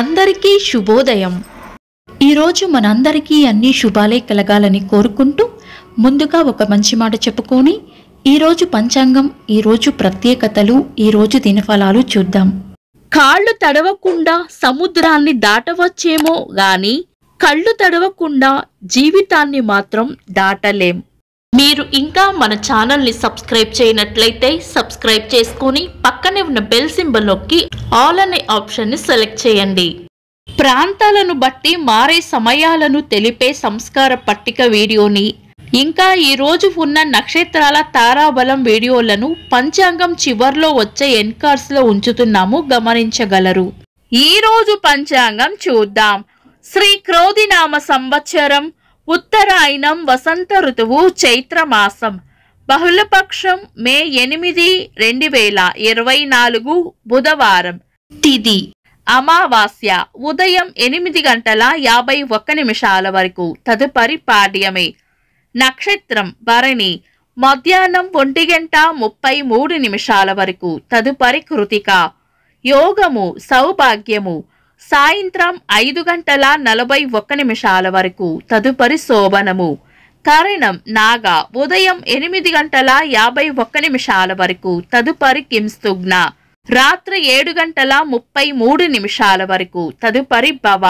అందరికీ శుభోదయం. ఈరోజు మనందరికీ అన్ని శుభాలే కలగాలని కోరుకుంటూ ముందుగా ఒక మంచి మాట చెప్పుకొని ఈరోజు పంచాంగం, ఈరోజు ప్రత్యేకతలు, ఈరోజు దినఫలాలు చూద్దాం. కాళ్ళు తడవకుండా సముద్రాన్ని దాటవచ్చేమో గాని కళ్ళు తడవకుండా జీవితాన్ని మాత్రం దాటలేం. మీరు ఇంకా మన ఛానల్ని సబ్స్క్రైబ్ చేయనట్లయితే సబ్స్క్రైబ్ చేసుకొని పక్కనే ఉన్న బెల్ సింబల్ నొక్కి ఆల్ అనే ఆప్షన్ని సెలెక్ట్ చేయండి. ప్రాంతాలను బట్టి మారే సమయాలను తెలిపే సంస్కార పట్టిక వీడియోని, ఇంకా ఈరోజు ఉన్న నక్షత్రాల తారాబలం వీడియోలను పంచాంగం చివర్లో వచ్చే ఎన్కార్స్లో ఉంచుతున్నాము, గమనించగలరు. ఈరోజు పంచాంగం చూద్దాం. శ్రీ క్రోధినామ సంవత్సరం, ఉత్తరాయణం, వసంత ఋతువు, చైత్రమాసం, బహుళపక్షం, మే 8, 2024, బుధవారం. తిథి అమావాస్య, ఉదయం 8:51 వరకు, తదుపరి పాడ్యమే. నక్షత్రం భరణి, మధ్యాహ్నం 1:33 వరకు, తదుపరి కృతిక. యోగము సౌభాగ్యము, సాయంత్రం 5:41 వరకు, తదుపరి శోభనము. కరణం నాగ, ఉదయం 8:51 వరకు, తదుపరి కింస్తుగ్న. రాత్రి 7:33 వరకు, తదుపరి భవ.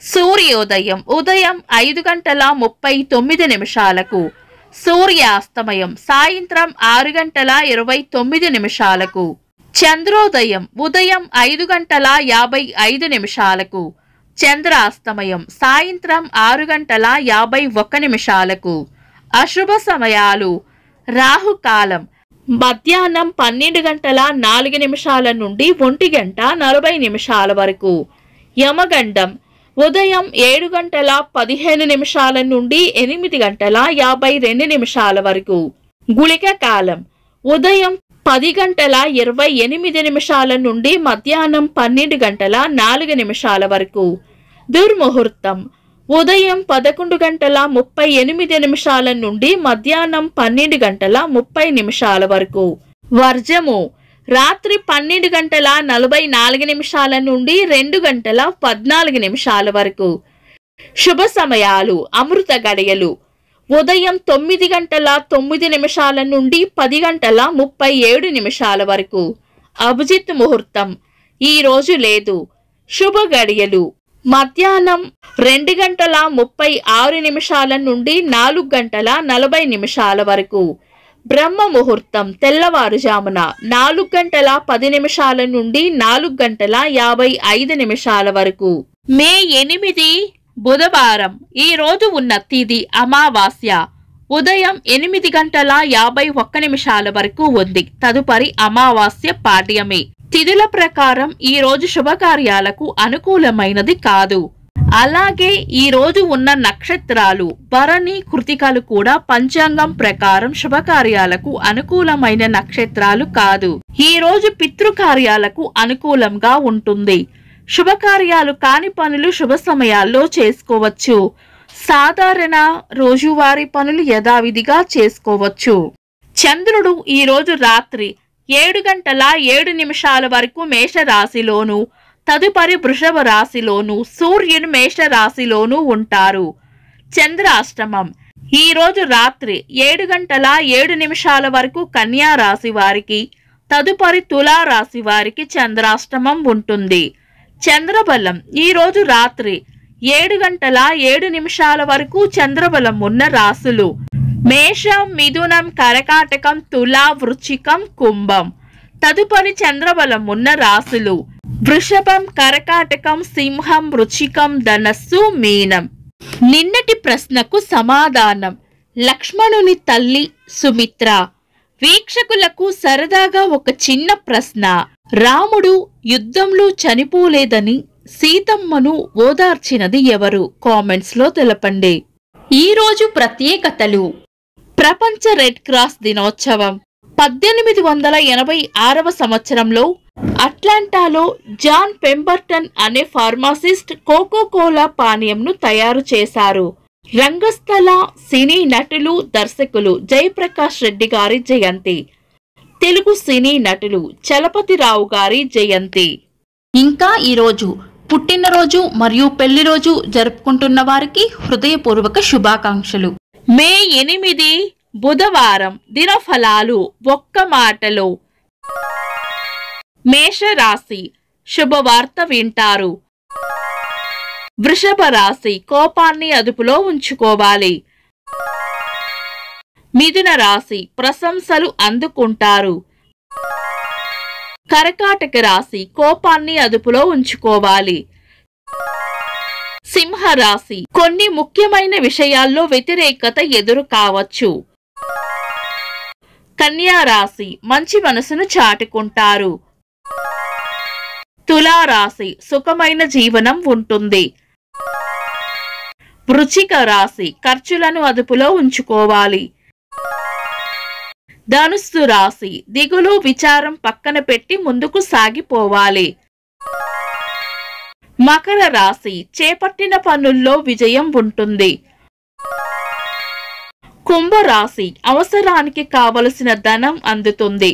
సూర్యోదయం ఉదయం 5:39, సూర్యాస్తమయం సాయంత్రం 6:29. చంద్రోదయం ఉదయం 5:55, చంద్రాస్తమయం సాయంత్రం 6:51. అశుభ సమయాలు: రాహుకాలం మధ్యాహ్నం 12:04 నుండి 1:40 వరకు, యమగండం ఉదయం 7:15 నుండి 8:52 వరకు, గుళిక కాలం ఉదయం 10:28 నుండి మధ్యాహ్నం 12:04 వరకు, దుర్ముహూర్తం ఉదయం 11:38 నుండి మధ్యాహ్నం 12:30 వరకు, వర్జము రాత్రి 12:44 నుండి 2:14 వరకు. శుభ సమయాలు: అమృత గడియలు ఉదయం 9:09 నుండి 10:37 వరకు, అభిజిత్ ముహూర్తం ఈ రోజు లేదు. శుభ గడియలు మధ్యాహ్నం 2:36 నుండి 4:40 వరకు, బ్రహ్మ ముహూర్తం తెల్లవారుజామున 4:10 నుండి 4:55 వరకు. మే 8 బుధవారం. ఈ రోజు ఉన్న తిథి అమావాస్య, ఉదయం 8:51 వరకు ఉంది, తదుపరి అమావాస్య పాడ్యమే. తిథుల ప్రకారం ఈ రోజు శుభకార్యాలకు అనుకూలమైనది కాదు. అలాగే ఈ రోజు ఉన్న నక్షత్రాలు భరణి, కృతికలు కూడా పంచాంగం ప్రకారం శుభకార్యాలకు అనుకూలమైన నక్షత్రాలు కాదు. ఈ రోజు పితృకార్యాలకు అనుకూలంగా ఉంటుంది. శుభకార్యాలు కాని పనులు శుభ సమయాల్లో చేసుకోవచ్చు. సాధారణ రోజువారీ పనులు యథావిధిగా చేసుకోవచ్చు. చంద్రుడు ఈ రోజు రాత్రి 7:07 వరకు మేషరాశిలోను, తదుపరి వృషభ రాశిలోను, సూర్యుడు మేషరాశిలోను ఉంటారు. చంద్రాష్టమం ఈ రోజు రాత్రి 7:07 వరకు కన్యా రాశి వారికి, తదుపరి తులా రాశి వారికి చంద్రాష్టమం ఉంటుంది. చంద్రబలం ఈ రోజు రాత్రి 7:07 వరకు చంద్రబలం ఉన్న రాశులు మేషం, మిథునం, కర్కాటకం, తులా, వృశ్చికం, కుంభం. తదుపరి చంద్రబలం ఉన్న రాశులు వృషభం, కర్కాటకం, సింహం, వృశ్చికం, ధనస్సు, మీనం. నిన్నటి ప్రశ్నకు సమాధానం: లక్ష్మణుని తల్లి సుమిత్ర. వీక్షకులకు సరదాగా ఒక చిన్న ప్రశ్న: రాముడు యుద్ధంలో చనిపోలేదని సీతమ్మను ఓదార్చినది ఎవరు? కామెంట్స్ లో తెలపండి. ఈ రోజు ప్రత్యేకతలు: ప్రపంచ రెడ్ క్రాస్ దినోత్సవం. 1886 సంవత్సరంలో అట్లాంటాలో జాన్ పెంబర్టన్ అనే ఫార్మాసిస్ట్ కోకోకోలా పానీయంను తయారు చేశారు. రంగస్థల సినీ నటులు, దర్శకులు జయప్రకాష్ రెడ్డి గారి జయంతి. తెలుగు సినీ నటులు చలపతిరావు గారి జయంతి. ఇంకా ఈరోజు పుట్టినరోజు మరియు పెళ్లి రోజు జరుపుకుంటున్న వారికి హృదయపూర్వక శుభాకాంక్షలు. మే 8 బుధవారం. దినఫలాలు ఒక్క మాటలో. మేషరాశి శుభవార్త వింటారు. వృషభ రాశి కోపాన్ని అదుపులో ఉంచుకోవాలి. మిథున రాశి ప్రశంసలు అందుకుంటారు. కర్కాటక రాశి కోపాన్ని అదుపులో ఉంచుకోవాలి. సింహ రాశి కొన్ని ముఖ్యమైన విషయాల్లో వ్యతిరేకత ఎదురు కావచ్చు. కన్యా రాశి మంచి మనసును చాటుకుంటారు. తులా రాశి సుఖమైన జీవనం ఉంటుంది. వృశ్చిక రాశి ఖర్చులను అదుపులో ఉంచుకోవాలి. ధనుస్సు రాశి దిగులు విచారం పక్కన పెట్టి ముందుకు సాగిపోవాలి. మకర రాశి చేపట్టిన పనుల్లో విజయం ఉంటుంది. కుంభరాశి అవసరానికి కావలసిన ధనం అందుతుంది.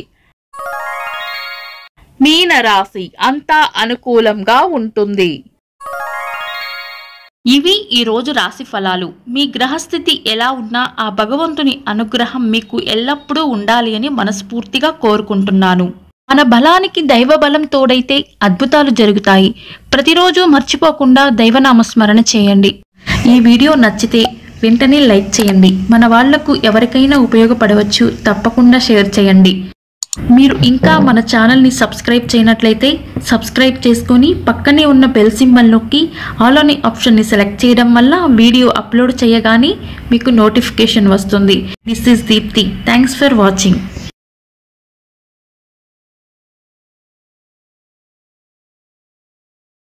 మీన రాశి అంతా అనుకూలంగా ఉంటుంది. ఇవి ఈ రోజు రాశి ఫలాలు. మీ గ్రహస్థితి ఎలా ఉన్నా ఆ భగవంతుని అనుగ్రహం మీకు ఎల్లప్పుడూ ఉండాలి అని మనస్ఫూర్తిగా కోరుకుంటున్నాను. మన బలానికి దైవ బలం తోడైతే అద్భుతాలు జరుగుతాయి. ప్రతిరోజు మర్చిపోకుండా దైవనామస్మరణ చేయండి. ఈ వీడియో నచ్చితే వెంటనే లైక్ చేయండి. మన వాళ్లకు ఎవరికైనా ఉపయోగపడవచ్చు. తప్పకుండా షేర్ చేయండి. మీరు ఇంకా మన ఛానల్ని సబ్స్క్రైబ్ చేయనట్లయితే సబ్స్క్రైబ్ చేసుకొని పక్కనే ఉన్న బెల్ సింబల్ నొక్కి ఆల్ అనే ఆప్షన్ని సెలెక్ట్ చేయడం వల్ల వీడియో అప్లోడ్ చేయగానే మీకు నోటిఫికేషన్ వస్తుంది. This is Deepti. Thanks for watching.